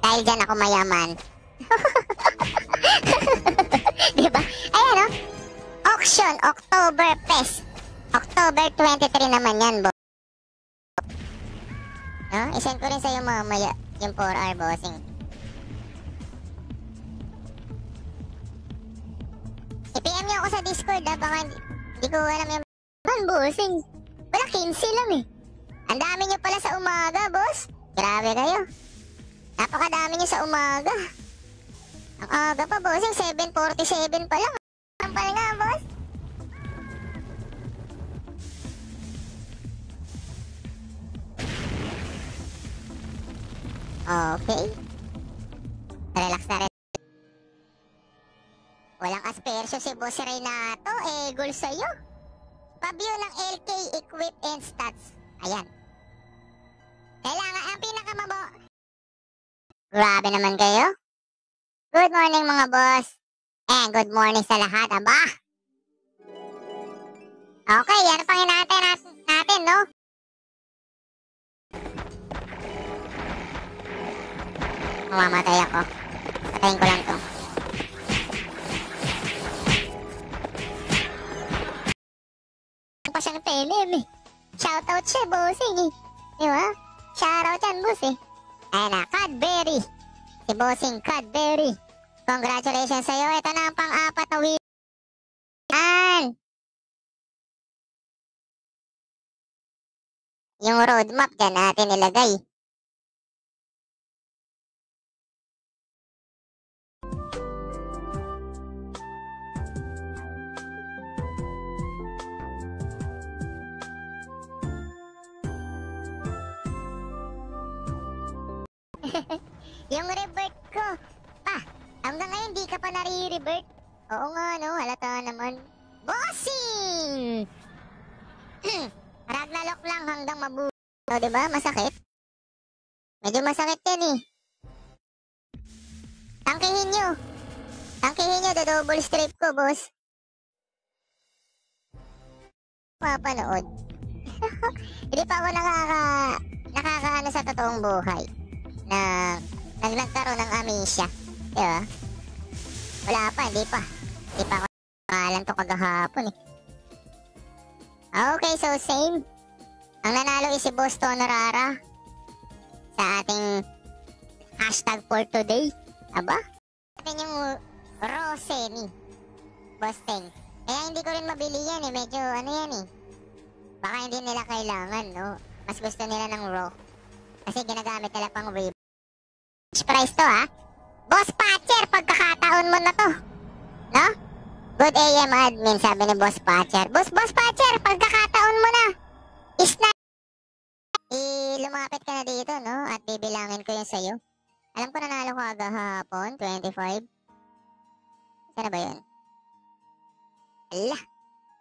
Dahil dyan ako mayaman. Diba? Ayan o. Auction, October Fest. October 23 naman yan, boss. No? I-send ko rin sa'yo mamaya yung 4R bossing. I-PM nyo ako sa Discord ha. Baka hindi ko alam yung bossing. Wala 15 lang eh. Ang dami nyo pala sa umaga, boss. Grabe kayo. Napakadami nyo sa umaga. Ang aga pa, bossing. 7:47 pa lang. Ang pala nga, boss. Okay. Relax na rin. Walang aspersyo si Boss Renato. Goal sa'yo. Pabio ng LK Equip and Stats. Ayan. Kailangan ang pinakamabo. Grabe naman kayo. Good morning mga boss. And good morning sa lahat, aba. Okay, ano pang hinahantay natin, no? Mamamatay ako. Patayin ko lang to. Pa siyang PLM eh. Shoutout siya, bossing eh. Diba? Shoutout yan, boss eh. Ayan na, Cadbury. Si bossing Cadbury. Congratulations sa'yo. Ito na ang pang-apat na win. Yung roadmap dyan natin ilagay. Yung revert ko. Hanggang ngayon di ka pa nare-revert. Oo nga no, halata naman. Bossing! Ragnarok lang hanggang mabuo. O diba, masakit? Medyo masakit yan eh. Tangkihin nyo. Tangkihin nyo, double strip ko, boss. Papanood. Hindi pa ako nakakaano sa totoong buhay. Na nagkaroon ng amnesia. Diba? Wala pa, hindi pa. Hindi pa ako nakalan to kagahapon eh. Okay, so same. Ang nanalo is si Boss Tonorara sa ating hashtag for today. Aba? Atin yung Rose ni Boss Teng. Kaya hindi ko rin mabili yan eh. Medyo ano yan eh. Baka hindi nila kailangan, no? Mas gusto nila ng raw. Kasi ginagamit nila pang rib. Price to ha. Boss Patcher, pagkakataon mo na to. No? Good AM admin, sabi ni Boss Patcher. Boss Patcher, pagkakataon mo na. Isna. Lumapit ka na dito, no? At bibilangin ko yun sa'yo. Alam ko nanalo ko agahapon, 25. Sana ba yun? Ala,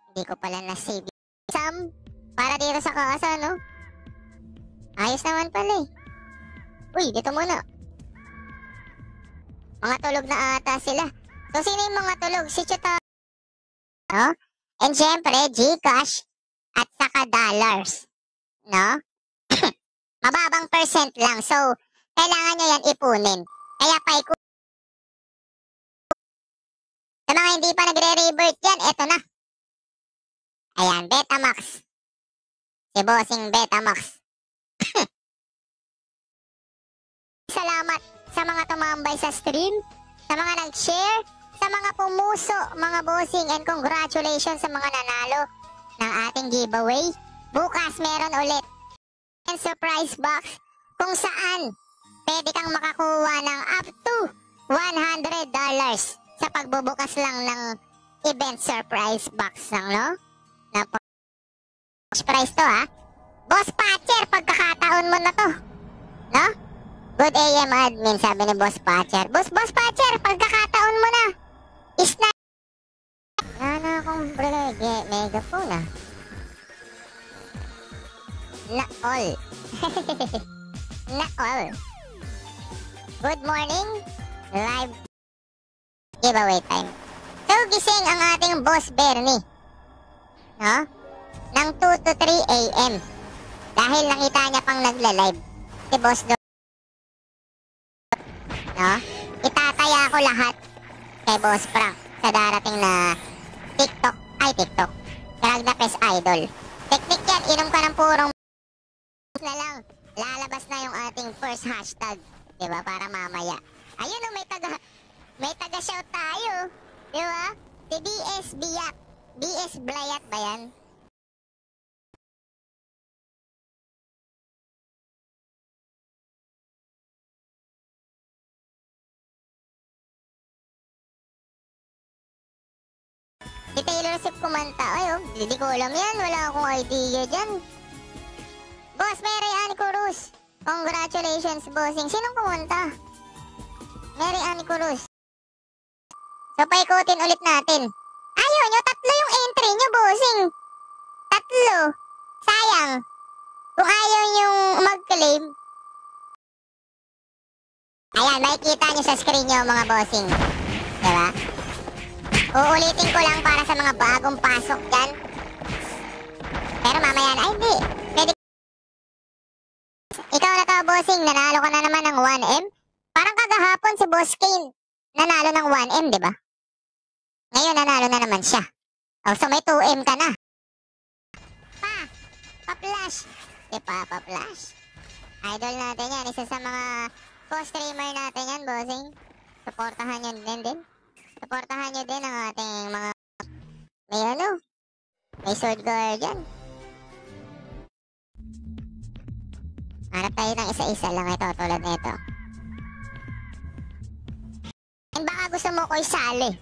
hindi ko pala na-save. Sam, para dito sa kaasa, no? Ayos naman pala eh. Uy, dito muna. Mga tulog na ata sila. So, sino yung mga tulog? Si Chota. No? And syempre, Gcash at saka dollars. No? Mababang percent lang. So, kailangan nyo yan ipunin. Kaya sa mga hindi pa nagre-revert yan, eto na. Ayan, Betamax. Si Bossing Betamax. Salamat sa mga tumambay sa stream, sa mga nag-share, sa mga pumuso, mga bossing, and congratulations sa mga nanalo ng ating giveaway. Bukas meron ulit ang surprise box kung saan pwede kang makakuha ng up to $100 sa pagbubukas lang ng event surprise box lang, no? Na price to ha. Boss Patcher, pagkakataon mo na to. No? Good AM admin, sabi ni Boss Patcher. Boss Patcher, pagkakataon mo na. Isna. Wala akong megaphone ah. Na all. Na all. Good morning. Live giveaway time. So, gising ang ating Boss Bernie. No? Ng 2 to 3 AM. Dahil nakita niya pang nagla-live. Si Boss no? Itataya ko lahat kay Boss Frank sa darating na TikTok. Drag na Pes Idol. Teknik yan, inom ka ng purong na lang. Lalabas na yung ating first hashtag. Diba? Para mamaya. Ayun o, may taga-shout tayo. Diba? Si BS Biyak. BS Blayat ba yan? Si Taylor Swift kumanta. Ay, oh, hindi ko alam yan. Wala akong idea dyan. Boss Mary Ann Cruz. Congratulations, bossing. Sinong kumanta? Mary Ann Cruz. So, paikutin ulit natin. Ayaw nyo, 3 yung entry nyo, bossing. 3. Sayang. Kung ayaw nyong mag-claim. Ayan, makikita nyo sa screen nyo, mga bossing. Diba? Uulitin ko lang para sa mga bagong pasok dyan. Pero mamaya na, ay hindi. Pwede. Ikaw na to, bossing. Nanalo ka na naman ng 1M. Parang kagahapon si Boss Kane. Nanalo ng 1M, di ba? Ngayon, nanalo na naman siya. Oh, so may 2M ka na. Pa-flash. Di pa, pa-flash. Idol natin yan. Isa sa mga co-streamer natin yan, bossing. Supportahan nyo din. Supportahan nyo din ang ating mga may sword guardian. Hanap tayo ng isa-isa lang ito tulad nito. And baka gusto mo ko isali.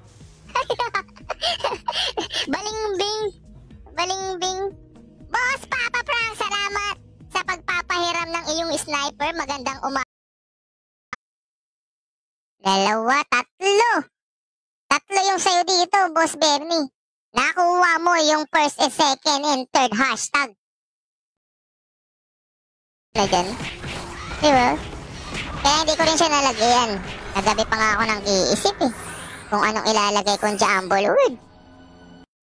Balingbing. Boss Papa Frank, salamat sa pagpapahiram ng iyong sniper. Magandang umaga. 2, 3. 3 yung sayo dito, Boss Bernie. Nakuha mo yung first and second and third hashtag. Diyan. Diba? Kaya hindi ko rin siya nalagyan. Nagabi pa nga ako nang iisip eh. Kung anong ilalagay kong jumble word.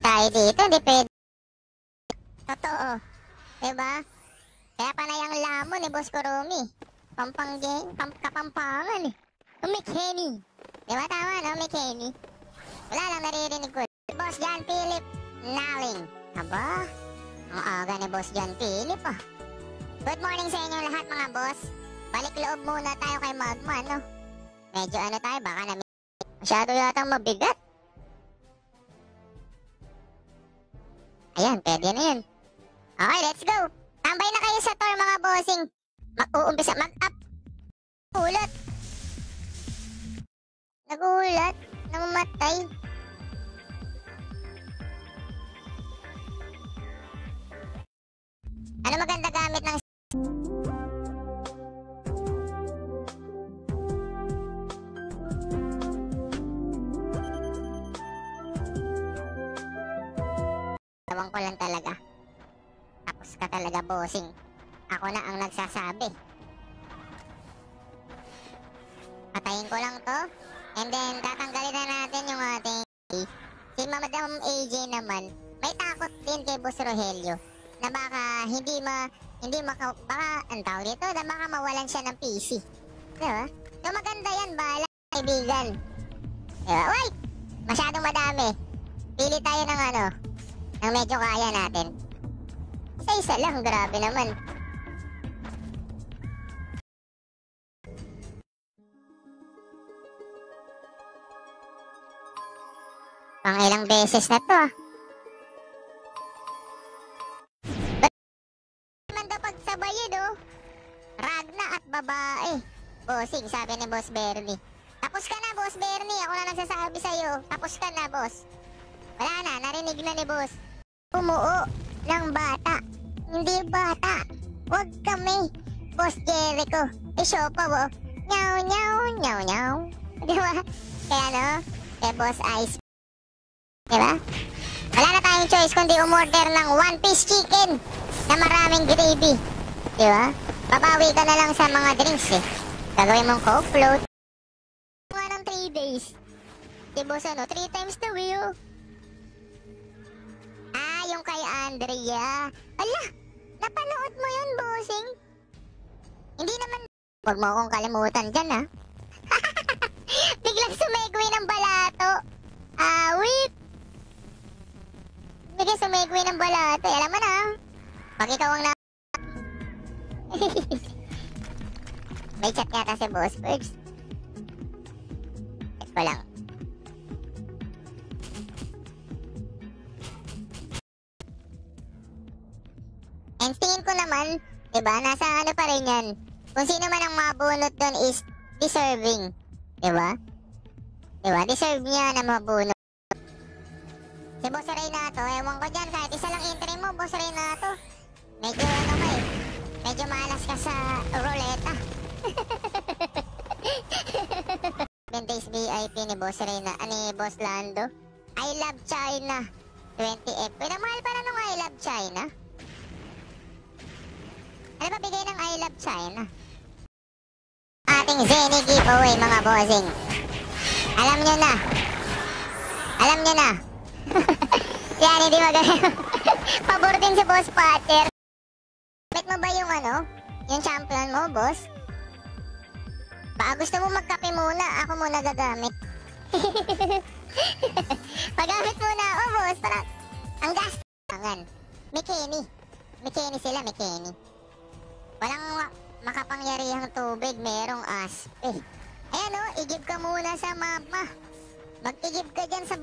Tayo dito, hindi pwede. Totoo. Diba? Kaya panay ang lamon ni Boss Kurumi. Kapampangan eh. Umikeni. Diba tama no, Umikeni? Wala lang naririnig ko. Boss John Philip Naling. Aba, ang aga ni Boss John Philip ah. Good morning sa inyo lahat mga boss. Balik loob muna tayo kay Magma, no? Medyo tayo, baka na masyado yatang mabigat. Ayan, pwede na yun. Okay, let's go. Tambay na kayo sa tour mga bossing. Mag-uumpisa, mag-up. Nagulat. Namatay. Ano maganda gamit ng tawang ko lang talaga. Tapos ka talaga, bossing. Ako na ang nagsasabi. Patayin ko lang to. And then, tatanggalin na natin yung ating si Madam AJ naman. May takot din kay Boss Rogelio na baka baka, ang tawag dito, na baka mawalan siya ng PC. Diba? So maganda yan, bahala, kaibigan. Diba? Wait! Masyadong madami. Pili tayo ng ng medyo kaya natin. Isa-isa lang, grabe naman. Pang ilang beses na to ah. Pagsabayin oh. Ragna at babae. Bossing, sabi ni Boss Bernie. Tapos ka na, Boss Bernie. Ako na nagsasabi sa'yo. Tapos ka na, boss. Wala na, narinig na ni boss. Umuo ng bata. Hindi bata. Huwag kami. Boss Jericho. Isopa mo. Nyaw, nyaw, nyaw, nyaw. Diba? Kaya kay Boss Ice. Diba? Wala na tayong choice kundi umorder ng one-piece chicken na maraming gravy. Diba? Babawi ka na lang sa mga drinks eh. Gagawin mong coke float. Mga ng 3 days. Si boss 3 times the wheel. Ah, yung kay Andrea. Ala, napanood mo yun, bossing? Hindi naman. Huwag mo akong kalimutan dyan, ha? Sumegway ng balato. Awit. Bigay sumegway ng balato. Alam mo na. Pag ikaw ang na... May chat yata si Boss Birds. Check ko lang. And tingin ko naman, diba, nasa ano pa rin yan. Kung sino man ang mabunot doon is deserving. Diba? Diba? Deserve niya na mabunot. Si Boss Reynato, ewan ko dyan, kahit isa lang entry mo, Boss Reynato. Medyo ano ka eh. Medyo malas ka sa ruleta. 7 days VIP ni Boss Reyna, ni Boss Lando. I love China. 20F. Pinamahal pa na nung I love China. Ano ba bigay ng I love China? Ating Zenny giveaway mga bossing. Alam nyo na. Alam nyo na. Yan, hindi magaling. Pabor din si Boss Potter. Bet mo ba yung ano? Yung champion mo, boss? Baka gusto mo magkape muna. Ako muna gagamit. Pagamit muna ako, boss. Parang, ang gastangan. Mikeni. Mikeni sila, Mikeni. Walang makapangyarihang tubig, merong aspe. Ayan o, igib ka muna sa mama. Mag-igib ka dyan sa...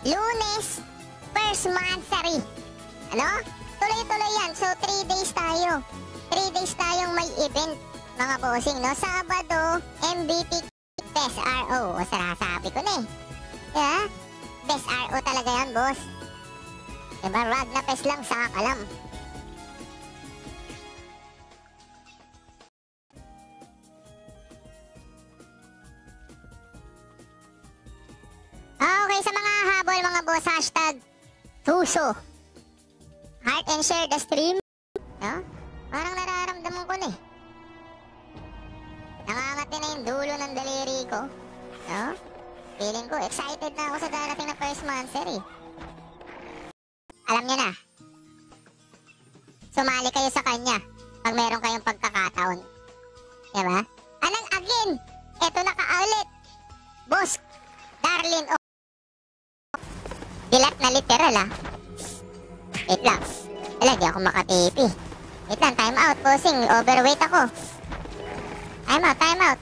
Lunes, first monthsary. Ano? Tuloy-tuloy yan. So, 3 days tayo. 3 days tayong may event, mga bossing, no? Sabado, MVP Best RO. O, sinasabi ko na eh. Yeah? Best RO talaga yan, boss. Diba? Rag na pes lang sa kalam. Okay, sa mga habol, mga boss, hashtag Tuso. Heart and share the stream. No? Parang nararamdaman ko na eh. Nangangati na yung dulo ng daliri ko. No? Feeling ko, excited na ako sa darating na first monthsary. Alam nyo na. Sumali kayo sa kanya pag meron kayong pagkakataon. Diba? Anong again? Eto na ka-ulit. Boss Darlene o. Dilat na literal ah. Wait lang. Wala, di ako makatipi. Wait lang, time out, bossing. Overweight ako. Time out, time out.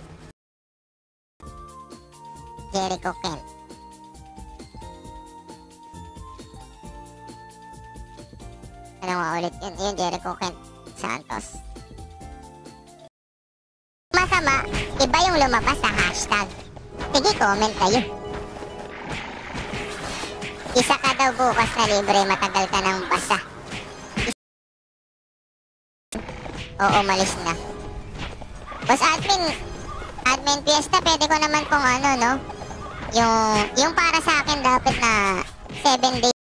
Jericho Kent. Ano nga ulit yun? Yun, Jericho Kent Santos. Masama, iba yung lumabas sa hashtag. Sige, comment kayo. Isa ka daw bukas na libre, matagal ka ng basa. Oo, malis na. Boss admin fiesta, pwede ko naman kung ano, no? Yung para sa akin dapat na 7 days.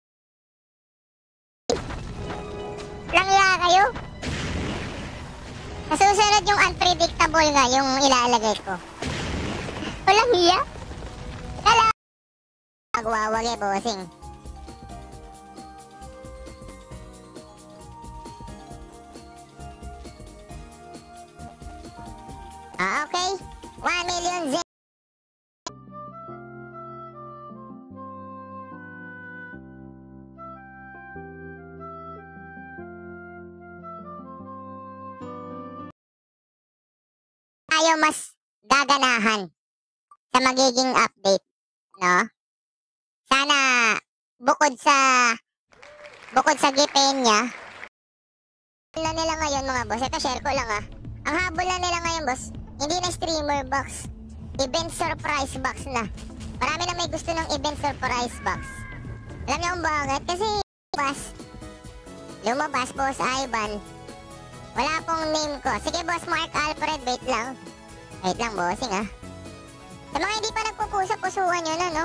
Langya kayo? Sa susunod yung unpredictable nga, yung ilalagay ko. Walang hiya? Kala magwawag eh, bossing. Okay. 1 million Z. Tayo mas gaganahan sa magiging update, no? Sana bukod sa gipain niya, na nila ngayon mga boss. Ito share ko lang ah. Ang habol na nila ngayon, boss, hindi na streamer box. Event surprise box na. Marami na may gusto ng event surprise box. Alam niyo kung bakit? Kasi, lumabas, Boss Ivan. Wala pong name ko. Sige, Boss Mark Alfred, wait lang. Wait lang, bossing ah. Sa mga hindi pa nagpupusa-pusuan nyo na, no?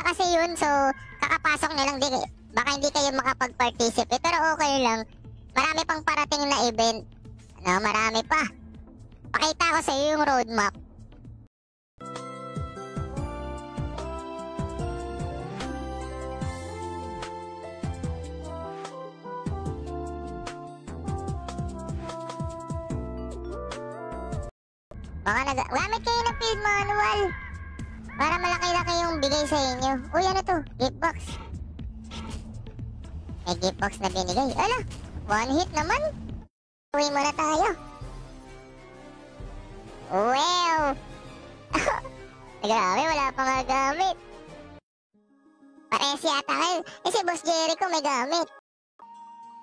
Kasi yun, so, kakapasok na lang. Baka hindi kayo makapag-participate. Pero okay lang. Marami pang parating na event. No, marami pa. Pakita ko sa iyo yung roadmap. Baka gamit kayo ng field manual. Para malaki-laki yung bigay sa inyo. Uy, ano to? Gift box. May gift box na binigay. Ala, one hit naman. Uwi muna tayo. Wow! Grabe, wala pa nga gamit. Pares yata kayo. Si Boss Jericho may gamit.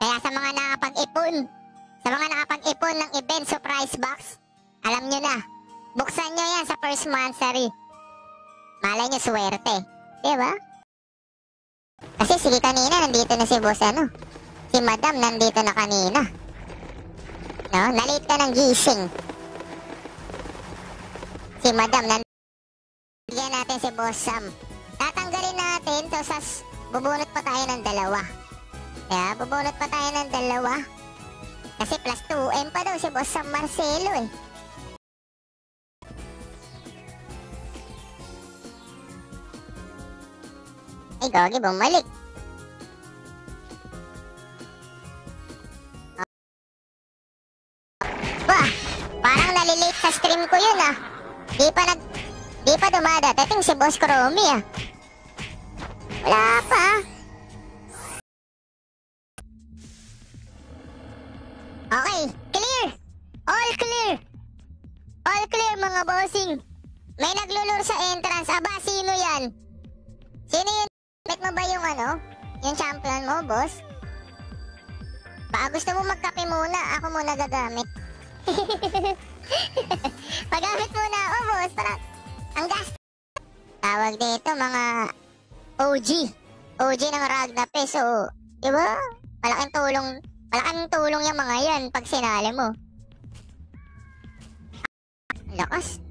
Kaya sa mga nakapag-ipon ng event surprise box, alam nyo na, buksan nyo yan sa first monthsary. Malay nyo, swerte. Diba? Kasi sige kanina, nandito na si Boss Si Madam, nandito na kanina. No? Nalate ka ng gising. Si Madam, bigyan natin si Boss Sam. Tatanggalin natin, bubunot pa tayo ng dalawa. Kaya, bubunot pa tayo ng dalawa. Kasi plus 2M pa daw si Boss Sam Marcelo eh. Ay, gogi, bumalik. Bah, parang nalilate sa stream ko yun ah. Di pa dumadating si Boss Chromie ah. Wala pa. Okay, clear. All clear. All clear mga bossing. May naglulur sa entrance. Aba, sino yan? Sino yun? Bet mo ba yung yung champion mo, boss? Baka gusto mo magkape muna. Ako muna gagamit. Pagamit muna ako, boss. Para ang gas. Tawag dito mga OG. OG ng Ragnape. So, diba? Malaking tulong yung mga yan pag sinali mo. Lakas.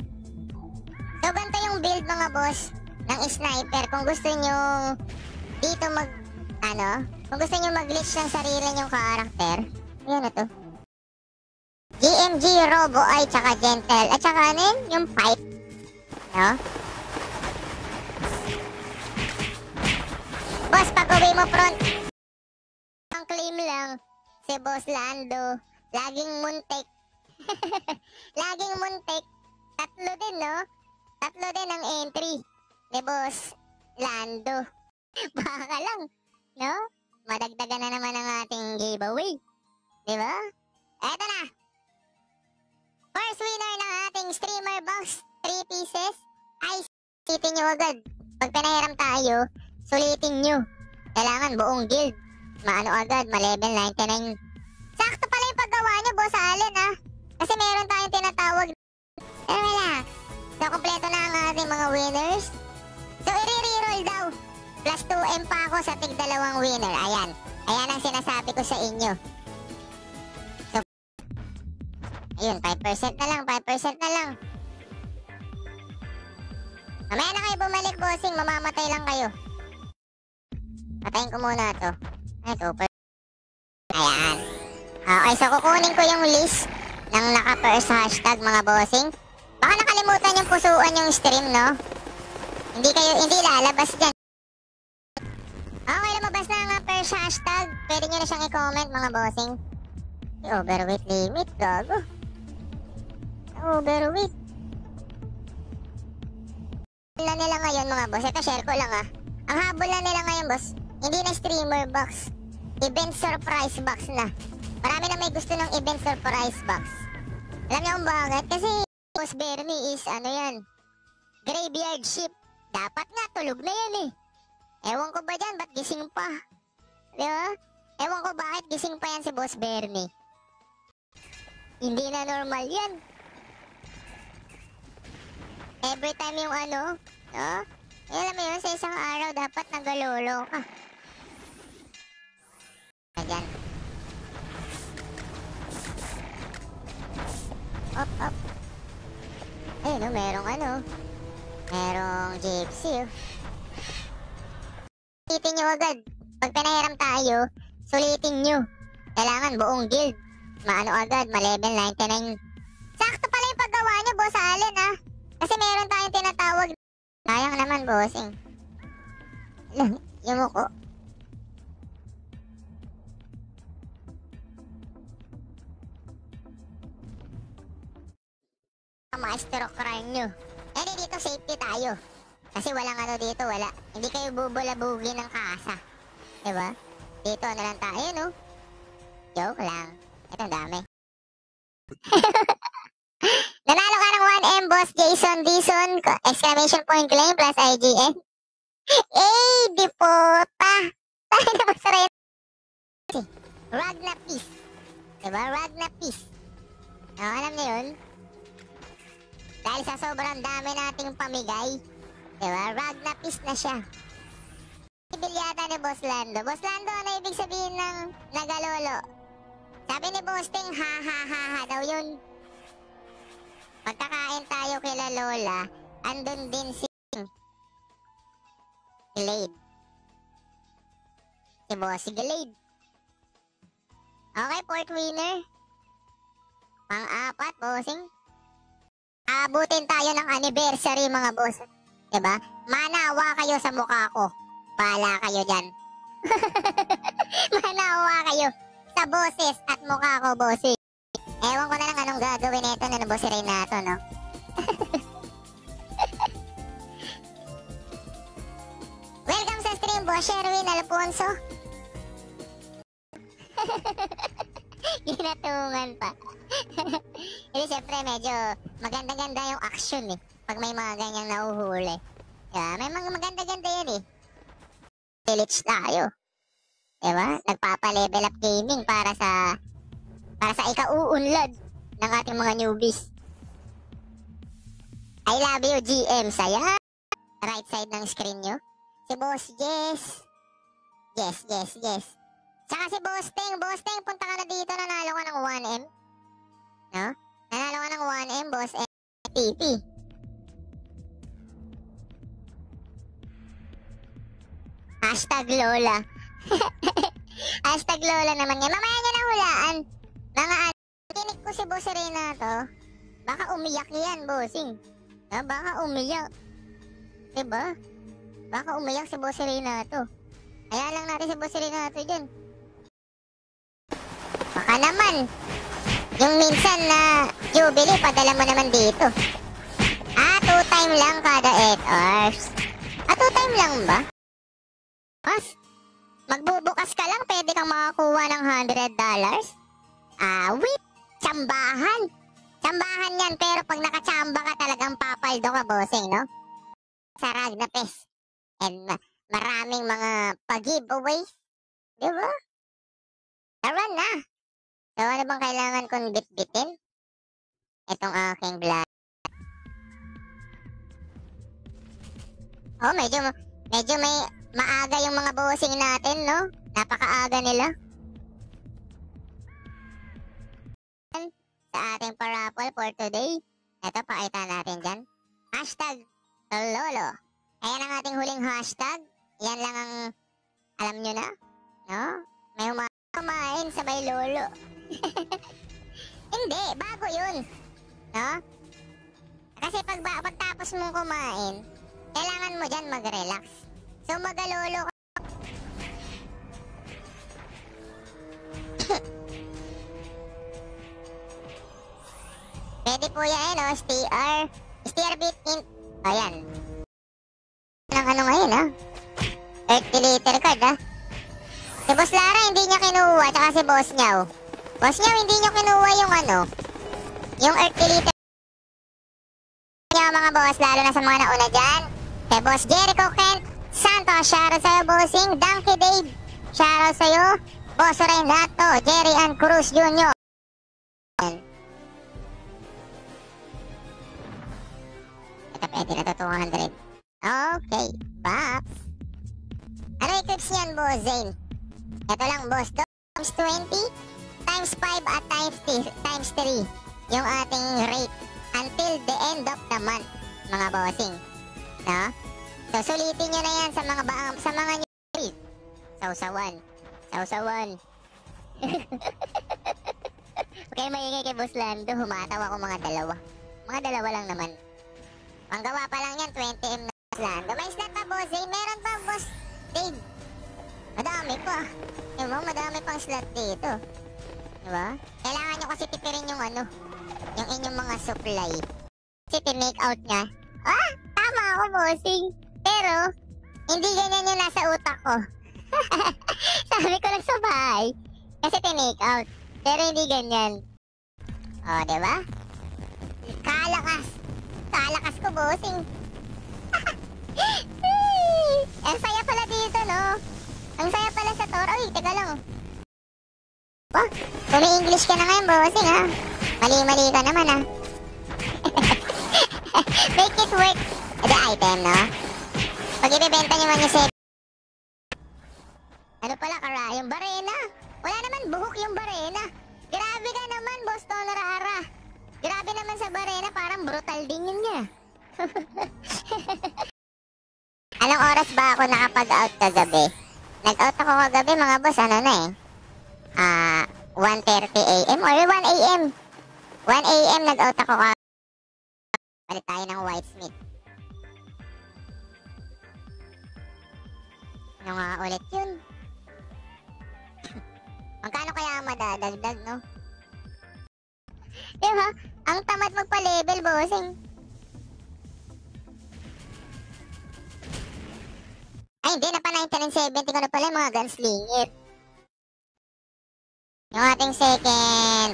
So, ganito yung build mga boss ng sniper. Kung gusto nyo dito kung gusto nyo mag-glitch ng sarili nyong karakter, yan na to. GMG, Robo Eye, tsaka Gentle. At tsaka yung pipe. No? Boss, pag uwi mo front, ang claim lang, si Boss Lando, laging muntik. Laging muntik. Tatlo din, no? Tatlo din ang entry ni Boss Lando. Baka lang, no? Madagdagan na naman ang ating giveaway. Diba? Eto na. First winner ng ating streamer box, 3 pieces. Ay, sulitin nyo agad. Pag pinahiram tayo, sulitin nyo. Kailangan buong guild. Maano agad, ma-level 99. Sakto pala yung paggawa nyo, Boss Allen, ha? Kasi meron tayong tinatawag. Relax. So, kompleto na ang ating mga winners. So, i-reroll daw. Plus 2M pa ako sa tig-dalawang winner. Ayan. Ayan ang sinasabi ko sa inyo. So, ayun, 5% na lang, 5% na lang. Mamaya na kayo bumalik, bossing. Mamamatay lang kayo. Patayin ko muna ito. Ay, 2%. Ayan. Okay, so kukunin ko yung list ng naka-first hashtag, mga bossing. Baka nakalimutan yung pusuan yung stream, no? Hindi lalabas dyan. Okay, lumabas na ang first hashtag. Pwede nyo na siyang i-comment, mga bossing. Overweight limit, gago. Overweight. Habol na nila ngayon, mga boss. Ito, share ko lang, Ang habol na nila ngayon, boss, hindi na streamer box. Event surprise box na. Marami na may gusto ng event surprise box. Alam niyo kung bakit? Kasi Boss Bernie is graveyard ship. Dapat nga tulog na yan eh. Ewan ko ba dyan, ba't gising pa? Diba? Ewan ko bakit gising pa yan si Boss Bernie. Hindi na normal yan. Every time yung no? Alam mo yun, sa isang araw dapat nagalolo ka. Ayan. Up. Ayun, merong merong gypsy. Sulitin nyo agad. Pag pinahiram tayo, sulitin nyo. Kailangan buong guild. Maano agad, ma-level 99. Sakto pala yung paggawa nyo, Boss Allen, Kasi meron tayong tinatawag. Sayang naman, bossing. Yung muko. ma-stroke car nyo. Eh di dito safety tayo. Kasi walang ano dito, wala. Hindi kayo bubulabugin ng kasa. Diba? Dito ano lang tayo, no? Joke lang. Ito ang dami. Nanalo ka ng 1M, Boss Jason Dison. Exclamation point claim plus IGN. Eh, di po pa. Tayo na masarap. Rag na peace. Diba? Rag na peace. Alam niyo yun? Dahil sa sobrang dami nating pamigay. Diba? Rag na peace na siya. Ibil yata ni Boss Lando. Boss Lando, ano ibig sabihin ng nagalolo? Sabi ni Boss Ting, ha ha ha ha daw yun. Pagkakain tayo kila Lola, andun din si Glade. Si Boss Glade. Okay, fourth winner. Pang-apat, bossing. Abutin tayo ng anniversary, mga boss. Diba? Manawa kayo sa mukha ko. Bahala kayo dyan. Manawa kayo sa boses at mukha ko, bossing. Ewan ko na lang anong gagawin nito na nabossirin na ito, no? Welcome sa stream, Boss Sherwin Alfonso. Ginatungan pa. Hindi, syempre medyo maganda-ganda yung action eh. Pag may mga ganyang nahuhuli. Yeah, may mga maganda-ganda yan eh. Village tayo. Diba? Nagpapa-level up gaming para sa ikauunlad ng ating mga newbies. I love you, GM. Saya. Right side ng screen nyo. Si Boss Jess. Yes. Tsaka si Boss Ting, punta ka na dito. Nanalo ka ng 1M. No? Nanalo ka ng 1M, Boss TP. Hashtag Lola. Hashtag Lola naman yan. Mamaya nyo na hulaan. Mga tinik ko si Boss Renato. Baka umiyak yan, bossing. No? Baka umiyak. Diba? Baka umiyak si Boss Renato. Kaya lang natin si Boss Renato dyan. Baka naman. Yung minsan na Jubilee, padala mo naman dito. 2 time lang kada 8 hours. 2 time lang ba? Pas, magbubukas ka lang, pwede kang makakuha ng $100. Wait, tsambahan. Tsambahan yan, pero pag nakachamba ka talagang papaldo ka, bossing, no? Sarag na pes. And maraming mga pag-giveaways. Diba? Tara na. So, ano bang kailangan kong bit-bitin? Itong aking vlog. Oh, medyo may maaga yung mga bossing natin, no? Napakaaga nila. Sa ating parapol for today. Ito, pakita natin dyan. Hashtag Lolo. Ayan ang ating huling hashtag. Yan lang ang alam nyo na. No? May kumain sabay Lolo. Hindi, bago yun. No? Kasi pagtapos mong kumain, kailangan mo dyan mag-relax. So magalolo ka. Pwede po yan, no? STR bit in. Ayan. Ano ngayon, ha? 30 liter card, ha? Si Boss Lara hindi niya kinuha, tsaka si Boss Nyaw. Boss Nyaw, hindi niya kinuha yung yung 30 liter niya, mga boss, lalo na sa mga nauna dyan. Kay Boss Jericho Kent Santos, shoutout sa'yo, bossing. Donkey Dave, shoutout sa'yo. Boss Renato, Jerry Ann Cruz Jr. Ito pwede na to, 200. Okay, Pops. Ano equips niyan, Boss Zane? Ito lang, boss. Times 20, times 5 at times 3. Yung ating rate until the end of the month, mga bossing. No? So, sulitin nyo na yan sa mga nyo. Sausawan. Okay, maingay kay Boss Lando. Humataw ako mga dalawa. Mga dalawa lang naman. Panggawa pa lang yan, 20M na Boss Lando. May slot pa, Boss Zane. Meron pa, Boss Dave. Madami pa. Diba? Madami pang slot dito. Diba? Kailangan nyo kasi tipirin yung yung inyong mga supply. kasi tinake out niya. Ah, tama ako, bossing. Pero, hindi ganyan yung nasa utak ko. Sabi ko lang sa bahay, kasi tinake out. Pero hindi ganyan. O, diba? Kalakas. Kalakas ko, bossing. Ang saya pala dito, no? Ang saya pala sa Tor. Uy, teka lang. Oh, umi-English ka na ngayon, bossing, ha? Mali-mali ka naman, ha? Make it work. The item, no? Pag ibibenta nyo man yung set. Ano pala, Kara? Yung barena. Wala naman buhok yung barena. Grabe ka naman, Boss Tonorara. Grabe naman sa barena. Parang brutal din yun niya. Anong oras ba ako nakapag-out kagabi? Nag-out ako kagabi, mga boss. Ano na eh? 1:30 AM or 1 AM. 1 AM nag-out ako kagabi. Palit tayo ng Whitesmith. Ano nga ulit yun? Magkano kaya madadagdag, no? Diba? Ang tamad magpa-level, bossing. Ay, hindi na pa 9970 ko na pala yung mga gunslinger. Yung ating second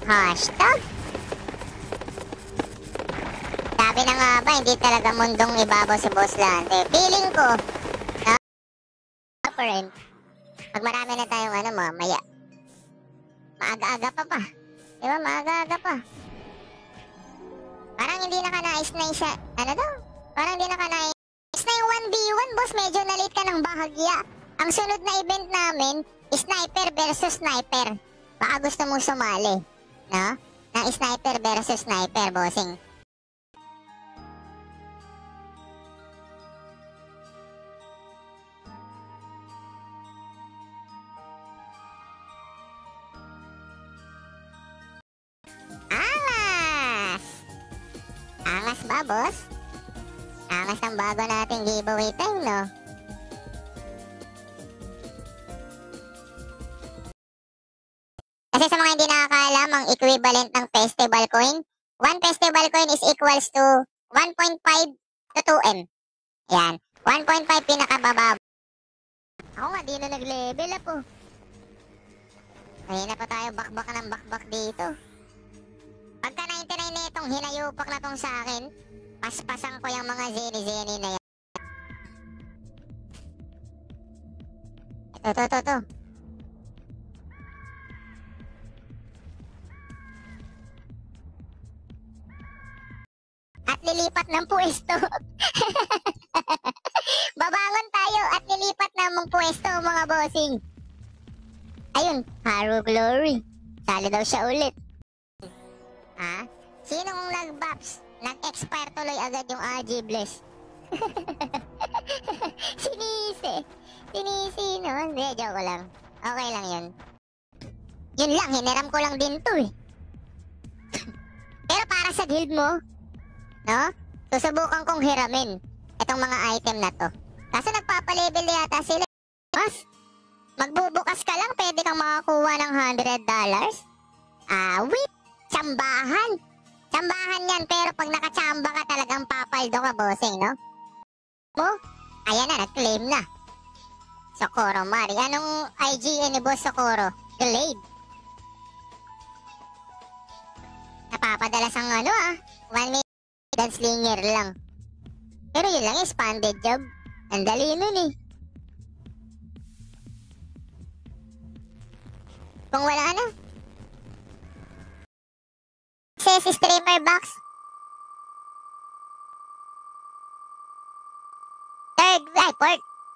hashtag. Sabi na nga ba, hindi talaga mundong ibabaw si Boss Lante. Feeling ko, friend, pag marami na tayong mamaya, maaga-aga pa. Diba, maaga-aga pa. Parang hindi nakanais na isa, Parang hindi nakanais na yung 1v1, boss. Medyo na-late ka ng bahagya. Ang sunod na event namin, sniper versus sniper. Baka gusto mo sumali, no? Ng sniper versus sniper, bossing. Angas ba, boss? Angas ng bago nating giveaway time, no? Kasi sa mga hindi nakakaalam, ang equivalent ng festival coin, 1 festival coin is equals to 1.5 to 2M. Yan. 1.5 pinakababa. Ako nga, di na nag-level up, oh. Ayun na pa tayo, bakbak ng bakbak dito. Pagka 99 na itong hinayupak na tong sa akin, paspasan ko yung mga zeni-zeni na yan. Ito. At lilipat ng pwesto. Babangon tayo at lilipat ng pwesto, mga bossing. Ayun, Haro Glory. Sali daw siya ulit. Ha? Sinong nag-baps? Nag-expire tuloy agad yung RG Bless. Sinisi, no? Hindi, joke lang. Okay lang yun. Yun lang, hiniram ko lang din to eh. Pero para sa guild mo, no? Susubukan kong hiramin itong mga item na to. Kaso nagpapalevel yata sila. Mas, magbubukas ka lang, pwede kang makakuha ng $100. Wait! Tsambahan. Tsambahan yan, pero pag nakachamba ka talagang papaldo ka, bossing, no? Mo? Ayan na, nag-claim na. Socorro, Mari. Anong IGN ni Boss Socorro? Delayed. Napapadalas ang 1 minute gunslinger lang. Pero yun lang, expanded job. Ang dali nun eh. Kung wala na, says streamer box.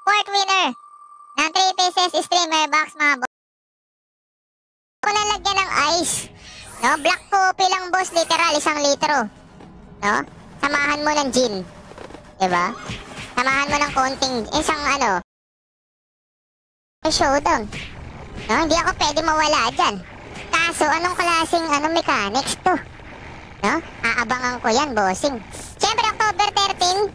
Fourth winner ng 3 pieces streamer box, mga boss. Kung nalagyan ng ice, no? Black coffee lang, boss, literal 1 litro, no? Samahan mo ng gin, diba? Samahan mo ng konting isang showdown, no? Hindi ako pwede mawala dyan. Kaso anong klaseng mechanics to, no? Aabangan ko yan, bossing. Siyempre, October 13